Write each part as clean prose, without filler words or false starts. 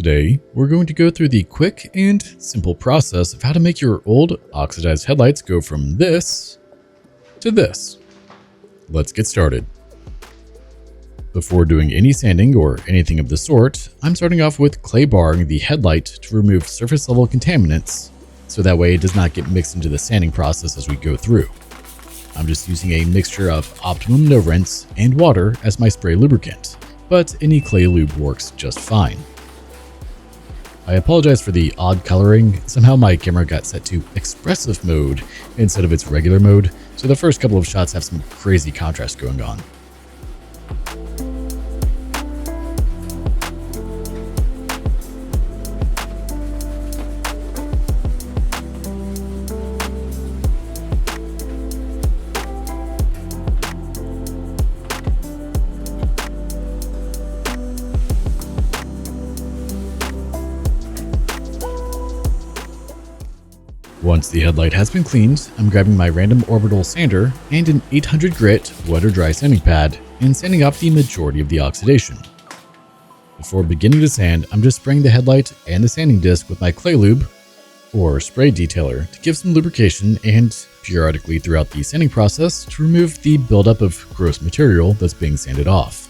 Today, we're going to go through the quick and simple process of how to make your old oxidized headlights go from this to this. Let's get started. Before doing any sanding or anything of the sort, I'm starting off with clay barring the headlight to remove surface level contaminants, so that way it does not get mixed into the sanding process as we go through. I'm just using a mixture of Optimum No Rinse and water as my spray lubricant, but any clay lube works just fine. I apologize for the odd coloring. Somehow my camera got set to expressive mode instead of its regular mode, so the first couple of shots have some crazy contrast going on. Once the headlight has been cleaned, I'm grabbing my random orbital sander and an 800 grit wet or dry sanding pad and sanding off the majority of the oxidation. Before beginning to sand, I'm just spraying the headlight and the sanding disc with my clay lube or spray detailer to give some lubrication and periodically throughout the sanding process to remove the buildup of gross material that's being sanded off.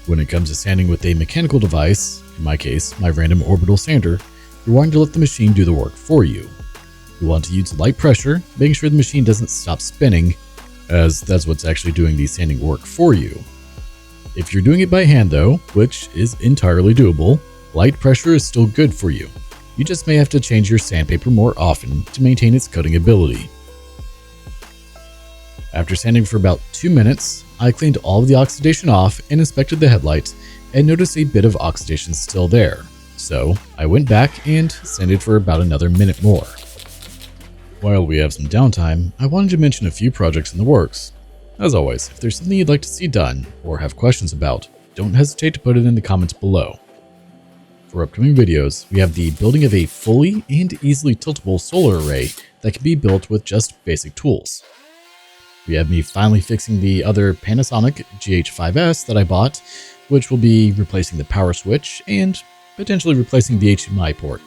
When it comes to sanding with a mechanical device, in my case, my random orbital sander, you're wanting to let the machine do the work for you. You want to use light pressure, making sure the machine doesn't stop spinning, as that's what's actually doing the sanding work for you. If you're doing it by hand though, which is entirely doable, light pressure is still good for you. You just may have to change your sandpaper more often to maintain its coating ability. After sanding for about 2 minutes, I cleaned all of the oxidation off and inspected the headlight and noticed a bit of oxidation still there. So I went back and sanded for about another minute more. While we have some downtime, I wanted to mention a few projects in the works. As always, if there's something you'd like to see done or have questions about, don't hesitate to put it in the comments below. For upcoming videos, we have the building of a fully and easily tiltable solar array that can be built with just basic tools. We have me finally fixing the other Panasonic GH5S that I bought, which will be replacing the power switch and potentially replacing the HDMI port.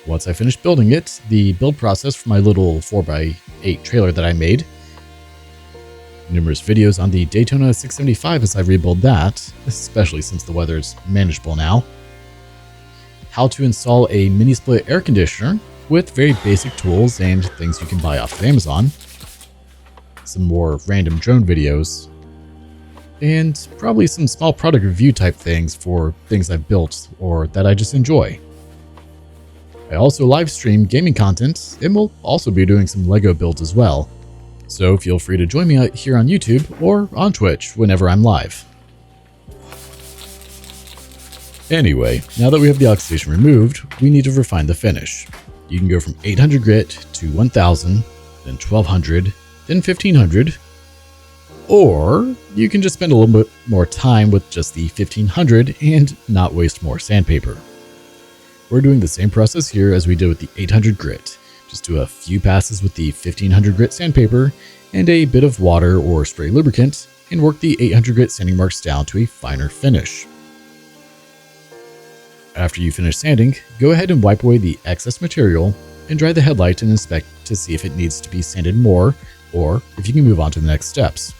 Once I finish building it, the build process for my little 4x8 trailer that I made, numerous videos on the Daytona 675 as I rebuild that, especially since the weather is manageable now, how to install a mini split air conditioner with very basic tools and things you can buy off of Amazon, some more random drone videos, and probably some small product review type things for things I've built or that I just enjoy. I also live stream gaming content and will also be doing some LEGO builds as well, so feel free to join me out here on YouTube or on Twitch whenever I'm live. Anyway, now that we have the oxidation removed, we need to refine the finish. You can go from 800 grit to 1000, then 1200, then 1500, or you can just spend a little bit more time with just the 1500 and not waste more sandpaper. We're doing the same process here as we did with the 800 grit. Just do a few passes with the 1500 grit sandpaper and a bit of water or spray lubricant and work the 800 grit sanding marks down to a finer finish. After you finish sanding, go ahead and wipe away the excess material and dry the headlight and inspect to see if it needs to be sanded more or if you can move on to the next steps.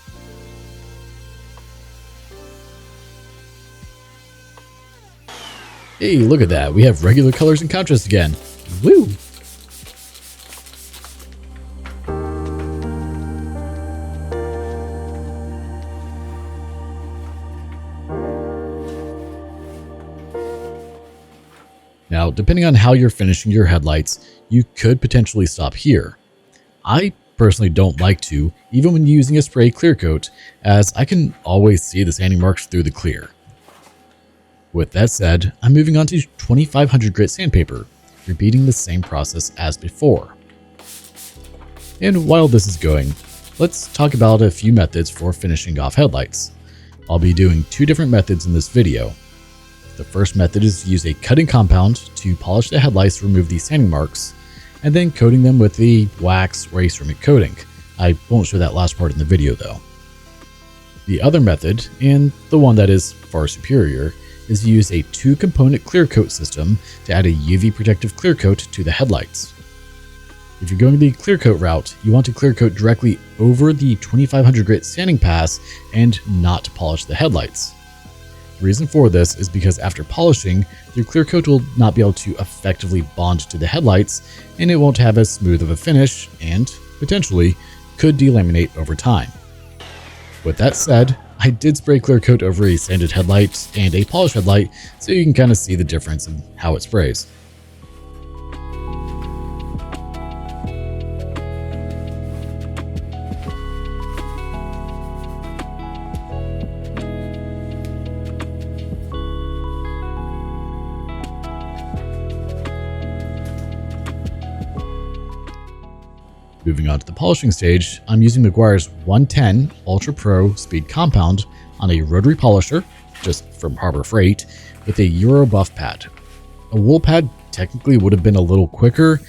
Hey, look at that. We have regular colors and contrast again. Woo! Now, depending on how you're finishing your headlights, you could potentially stop here. I personally don't like to, even when using a spray clear coat, as I can always see the sanding marks through the clear. With that said, I'm moving on to 2500 grit sandpaper, repeating the same process as before. And while this is going, let's talk about a few methods for finishing off headlights. I'll be doing 2 different methods in this video. The first method is to use a cutting compound to polish the headlights to remove the sanding marks, and then coating them with the wax or a ceramic coating. I won't show that last part in the video though. The other method, and the one that is far superior, is to use a 2-component clear coat system to add a UV protective clear coat to the headlights. If you're going the clear coat route, you want to clear coat directly over the 2500 grit sanding pass and not polish the headlights. The reason for this is because after polishing, your clear coat will not be able to effectively bond to the headlights, and it won't have as smooth of a finish and, potentially, could delaminate over time. With that said, I did spray clear coat over a sanded headlight and a polished headlight so you can kind of see the difference in how it sprays. Moving on to the polishing stage, I'm using Meguiar's 110 Ultra Pro Speed Compound on a rotary polisher, just from Harbor Freight, with a Euro buff pad. A wool pad technically would have been a little quicker,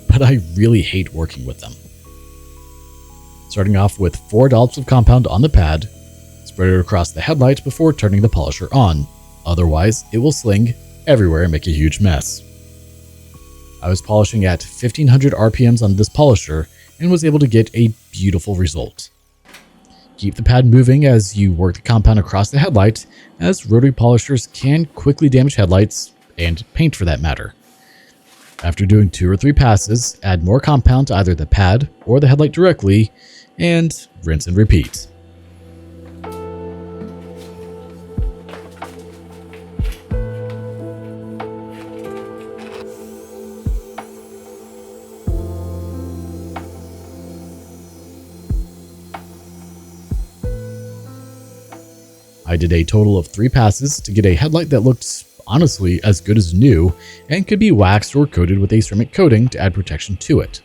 but I really hate working with them. Starting off with 4 dollops of compound on the pad, spread it across the headlight before turning the polisher on, otherwise it will sling everywhere and make a huge mess. I was polishing at 1500 RPMs on this polisher and was able to get a beautiful result. Keep the pad moving as you work the compound across the headlight, as rotary polishers can quickly damage headlights, and paint for that matter. After doing 2 or 3 passes, add more compound to either the pad or the headlight directly, and rinse and repeat. I did a total of 3 passes to get a headlight that looked honestly as good as new and could be waxed or coated with a ceramic coating to add protection to it.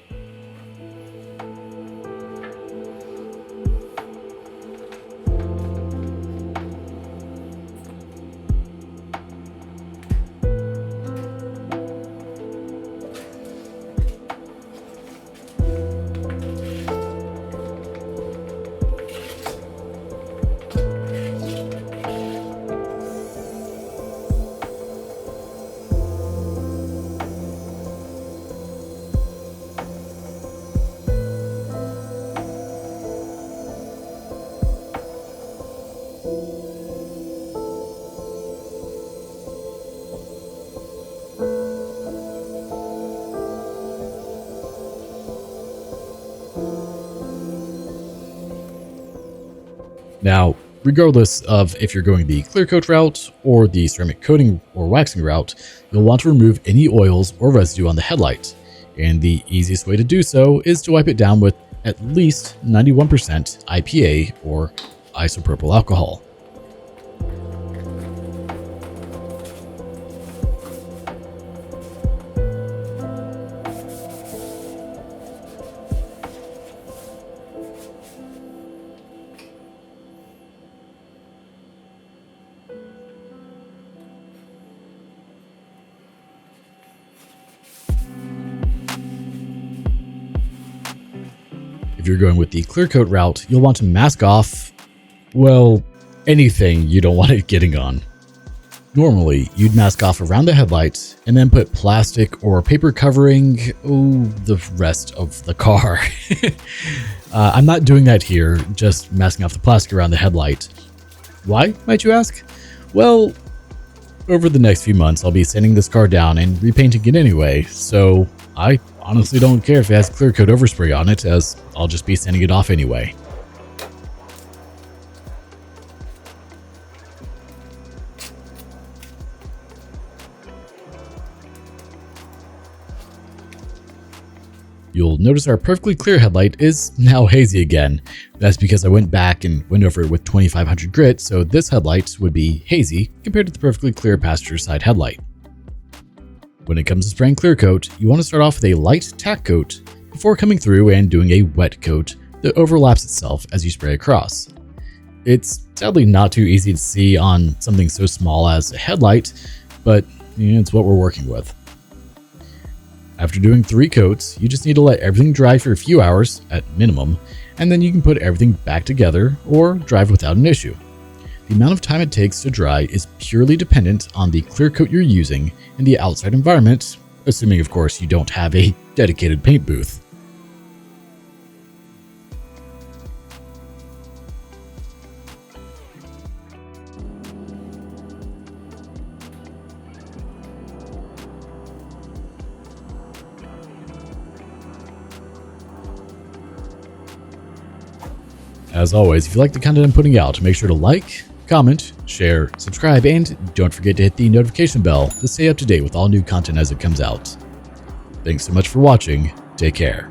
Now, regardless of if you're going the clear coat route or the ceramic coating or waxing route, you'll want to remove any oils or residue on the headlight, and the easiest way to do so is to wipe it down with at least 91% IPA or isopropyl alcohol. If you're going with the clear coat route, you'll want to mask off, well, anything you don't want it getting on. Normally, you'd mask off around the headlights and then put plastic or paper covering the rest of the car. I'm not doing that here, just masking off the plastic around the headlight. Why, might you ask? Well, over the next few months, I'll be sanding this car down and repainting it anyway, so I honestly don't care if it has clear coat overspray on it, as I'll just be sanding it off anyway. You'll notice our perfectly clear headlight is now hazy again. That's because I went back and went over it with 2500 grit, so this headlight would be hazy compared to the perfectly clear passenger side headlight. When it comes to spraying clear coat, you want to start off with a light tack coat before coming through and doing a wet coat that overlaps itself as you spray across. It's sadly not too easy to see on something so small as a headlight, but it's what we're working with. After doing 3 coats, you just need to let everything dry for a few hours at minimum, and then you can put everything back together or drive without an issue. The amount of time it takes to dry is purely dependent on the clear coat you're using and the outside environment, assuming of course you don't have a dedicated paint booth. As always, if you like the content I'm putting out, make sure to like, comment, share, subscribe, and don't forget to hit the notification bell to stay up to date with all new content as it comes out. Thanks so much for watching. Take care.